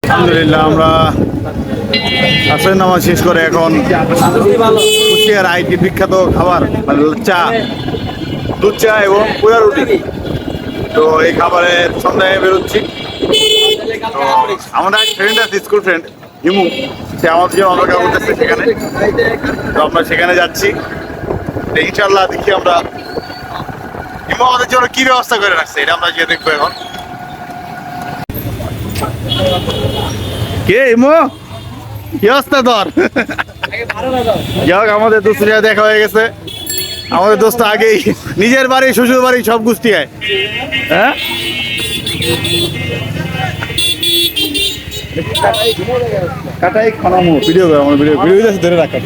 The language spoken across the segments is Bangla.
আলহামদুলিল্লাহ আমরা আসরের নামাজ শেষ করে এখন কুষ্টিয়ার আইটি বিখ্যাত খাবার মানে চা, দুধ চা এবং পুরা রুটি। তো এই খাবারের সন্ধ্যায় বেরোচ্ছি। তো আমাদের এক ফ্রেন্ড আছে, স্কুল ফ্রেন্ড হিমু, সে আমাদের জন্য অপেক্ষা করতেছে সেখানে। তো আমরা সেখানে যাচ্ছি। ইনশাল্লাহ দেখি আমরা হিমু আমাদের জন্য কি ব্যবস্থা করে রাখছে এটা আমরা গিয়ে দেখবো এখন। কে হিমু, কি অবস্থা তোর? যাক আমাদের দোস্তের সাথে দেখা হয়ে গেছে। আমাদের দোস্ত আগেই নিজের বাড়ি শ্বশুর বাড়ি সব গুষ্টিয়ায়। হ্যাঁ কাটাই খানামো ভিডিও করে আমার ভিডিও ধরে রাখা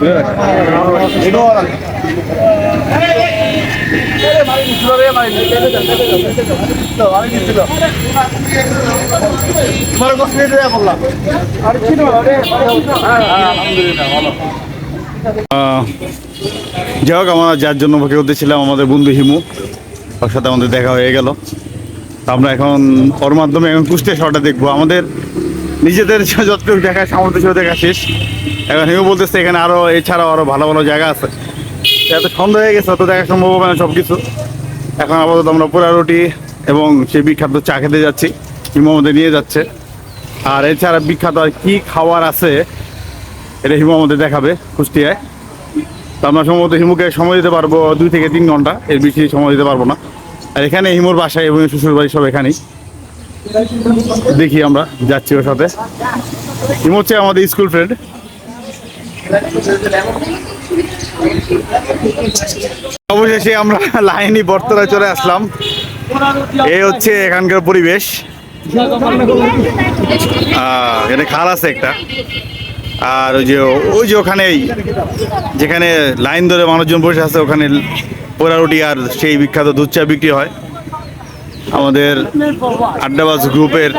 ধরে রাখা যাই হোক আমরা যার জন্য ভোগে উঠেছিলাম আমাদের বন্ধু হিমু, ওর সাথে আমাদের দেখা হয়ে গেল। আমরা এখন ওর মাধ্যমে এখন কুষ্টিয়া শহরটা দেখবো। আমাদের নিজেদের যতটুকু দেখা সামর্থ্য ছিল দেখা শেষ। এখন হিমু বলতেছে এখানে আরও এছাড়াও আরও ভালো ভালো জায়গা আছে। এত সন্ধ্যা হয়ে গেছে, অত দেখা সম্ভব হবে না সব কিছু। এখন আপাতত আমরা পোড়া রুটি এবং সেই বিখ্যাত চা খেতে যাচ্ছি, হিমু আমাদের নিয়ে যাচ্ছে। আর এছাড়া বিখ্যাত আর কী খাবার আছে এটা হিমু আমাদের দেখাবে কুষ্টিয়ায়। তো আমরা সম্ভবত হিমুকে সময় দিতে পারবো 2 থেকে 3 ঘন্টা, এর বেশি সময় দিতে পারবো না। আর এখানে হিমুর বাসায় এবং শ্বশুর বাড়ি সব এখানেই। দেখি আমরা যাচ্ছি ওর সাথে। হিমু হচ্ছে আমাদের স্কুল ফ্রেন্ড। অবশেষে আমরা লাইনি বর্তমানে চলে আসলাম। এই হচ্ছে এখানকার পরিবেশ। এখানে খাল আছে একটা, আর ওই যে ওখানেই যেখানে লাইন ধরে মানুষজন বসে আছে ওখানে পোড়া রুটি আর সেই বিখ্যাত দুধ চা বিক্রি হয়। আমাদের আড্ডাবাজ গ্রুপের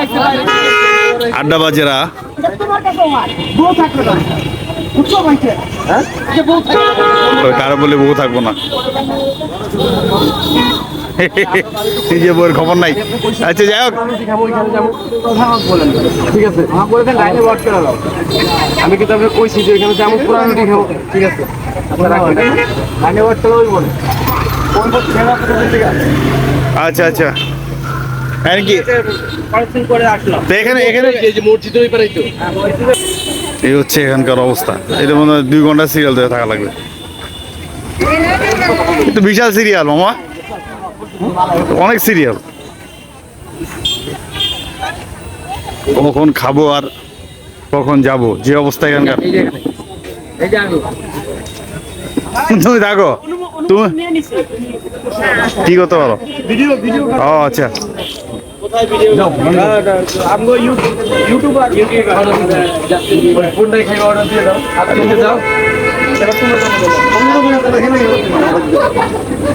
আড্ডাবাজেরা কারো বলে বউ থাকবো না, নিজে বউয়ের খবর নাই। আচ্ছা যাই হোক, ঠিক আছে আমি কিন্তু আপনাকে কইছি যে এখানে যেমন পুরানো রুটি খাবো। ঠিক আছে আচ্ছা আচ্ছা কি এখানে এখানে মসজিদ এই হচ্ছে এখানকার অবস্থা। এটা মনে হয় 2 ঘন্টা সিরিয়াল ধরে থাকা লাগবে। কিন্তু বিশাল সিরিয়াল মামা, অনেক সিরিয়াল। কখন খাবো আর কখন যাবো, যে অবস্থা এখানকার। তুমি থাকো, তুমি কি করতে পারো? ও আচ্ছা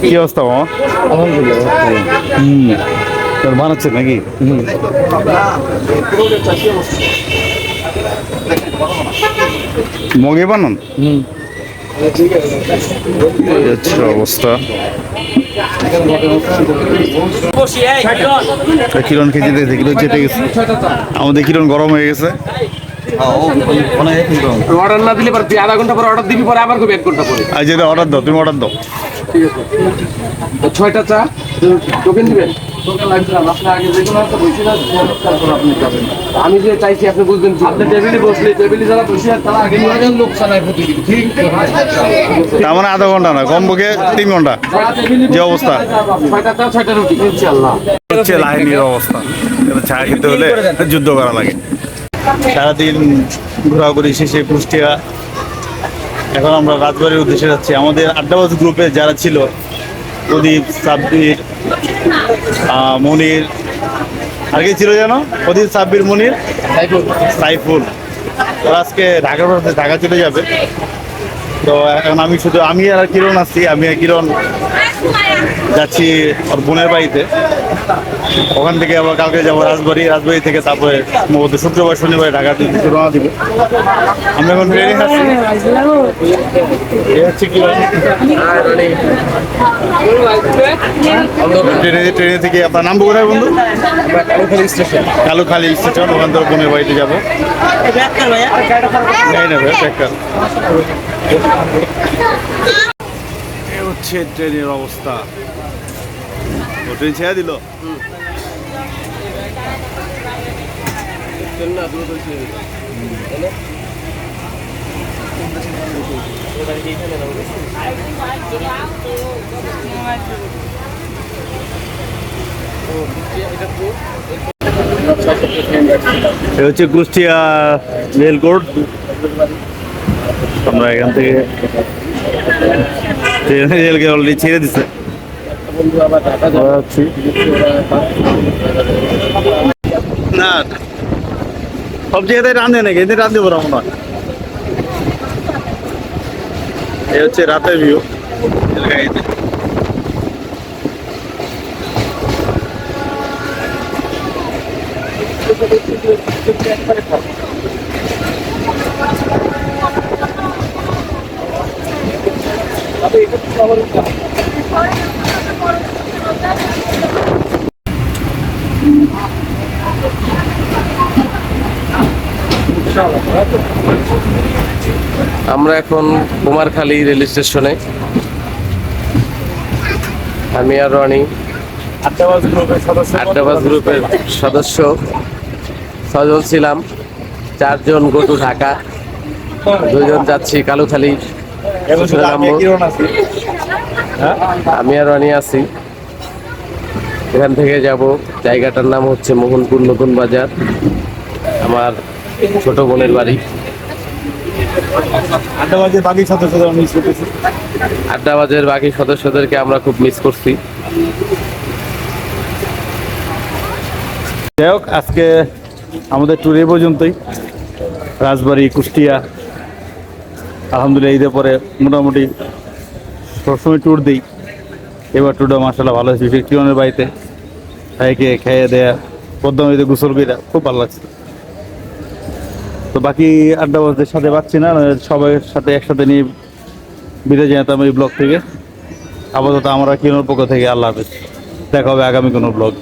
কি অবস্থা মামা? তোর বানাচ্ছে নাকি? মগে বানান অবস্থা। কিরণ খেতে কিরণ যেতে গেছে, আমাদের কিরণ গরম হয়ে গেছে। অর্ডার না দিলে আধা ঘন্টা পরে অর্ডার দিবি, পরে আবার 1 ঘন্টা পরে। আজ যেটা অর্ডার দাও, তুমি অর্ডার দাও। ঠিক আছে 6টা চা টোকেন দিবেন। আমি যে চাইছি আপনি বুঝবেন, আপনি টেবিলে বসলে টেবিলে যারা বসে তারা আগে লোক চালায় প্রতিদিন। ঠিক তার মানে আধা ঘন্টা না, কমপক্ষে 3 ঘন্টা যে অবস্থা। 6টা চা 6টা রুটি ইনশাআল্লাহ। হচ্ছে লাইনের অবস্থা। চা খেতে হলে যুদ্ধ করা লাগে। সারাদিন ঘোরাঘুরি শেষে কুষ্টিয়া, এখন আমরা রাজবাড়ির উদ্দেশ্যে যাচ্ছি। আমাদের আড্ডাবাজ গ্রুপে যারা ছিল, প্রদীপ, সাব্বির, মনির, আর কি ছিল যেন, প্রদীপ, সাব্বির, মনির, সাইফুল, ওরা আজকে ঢাকা চলে যাবে। তো এখন আমি আর কিরণ আসছি, আমি আর কিরণ যাচ্ছি ওর বোনের বাড়িতে। ওখান থেকে আবার কালকে যাবো রাজবাড়ি থেকে তারপরে সম্ভবত শুক্রবার শনিবার ঢাকার দিকে রওনা দিব। আমরা এখন ট্রেনে আছি। এই হচ্ছে কিরণ। ট্রেনে থেকে আপনার নাম কোথায় বন্ধু? কালুখালী স্টেশন, ওখান থেকে বোনের বাড়িতে যাবো। এই নেবে ট্র্যাক্টর। এই হচ্ছে ট্রেনের অবস্থা। ও ট্রেন ছেড়ে দিল। এ হচ্ছে কুষ্টিয়া রেলকোর্ট। আমরা এখান থেকে রেলকে অলরেডি ছেড়ে দিচ্ছে। না সব জায়গায় রাঁধে নাকি, এদের রাঁধতে পারবো মনে হয়। এই হচ্ছে রাতের ভিউ। আমরা এখন কুমারখালী রেল স্টেশনে। আমি আর রনি আড্ডাবাজ গ্রুপের সদস্য 6 জন ছিলাম। 4 জন গো টু ঢাকা, 2 জন যাচ্ছি কালুখালী। আমি আর রনি আছি। এখান থেকে যাব, জায়গাটার নাম হচ্ছে মোহনপুর নতুন বাজার, আমার ছোট বোনের বাড়ি। আড্ডাবাজের বাকি সদস্যদের মিস করতেছি। আড্ডাবাজের বাকি সদস্যদেরকে আমরা খুব মিস করছি। যাই হোক, আজকে আমাদের ট্যুর এই পর্যন্তই। রাজবাড়ি, কুষ্টিয়া, আলহামদুলিল্লাহ ঈদের পরে মোটামুটি সবসময় ট্যুর দিই। এবার ট্যুরটা মার্শাল্লাহ ভালো হয়েছে। বিশেষ কিরণের বাড়িতে ভাইকে খেয়ে দেয়া, পদ্মা নদীতে গোসল করে খুব ভালো লাগছে। তো বাকি আড্ডাবাজদের সাথে পাচ্ছি না, সবাই সাথে একসাথে নিয়ে বিদায় জানাতাম এই ব্লগ থেকে। আপাতত আমরা কিরণের পক্ষ থেকে আল্লাহ হাফেজ। দেখা হবে আগামী কোনো ব্লগ।